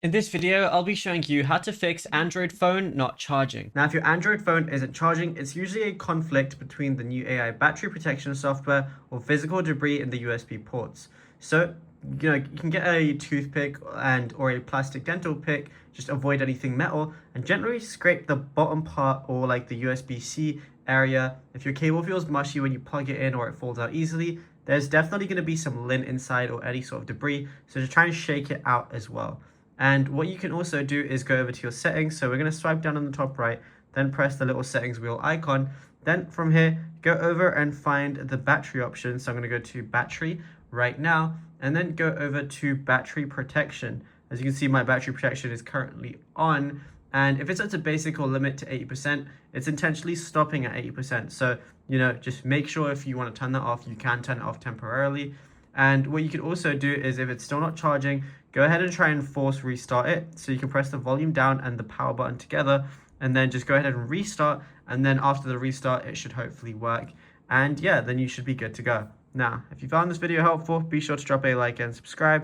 In this video, I'll be showing you how to fix Android phone not charging. Now, if your Android phone isn't charging, it's usually a conflict between the new AI battery protection software or physical debris in the USB ports. So, you can get a toothpick or a plastic dental pick, just avoid anything metal, and gently scrape the bottom part or like the USB-C area. If your cable feels mushy when you plug it in or it falls out easily, there's definitely going to be some lint inside or any sort of debris, so just try and shake it out as well. And what you can also do is go over to your settings. So we're going to swipe down on the top right, then press the little settings wheel icon. Then from here, go over and find the battery option. So I'm going to go to battery right now, and then go over to battery protection. As you can see, my battery protection is currently on. And if it's at a basic or limit to 80%, it's intentionally stopping at 80%. So, just make sure if you want to turn that off, you can turn it off temporarily. And what you can also do is if it's still not charging, go ahead and try and force restart it. So you can press the volume down and the power button together, and then just go ahead and restart. And then after the restart, it should hopefully work. And yeah, then you should be good to go. Now, if you found this video helpful, be sure to drop a like and subscribe.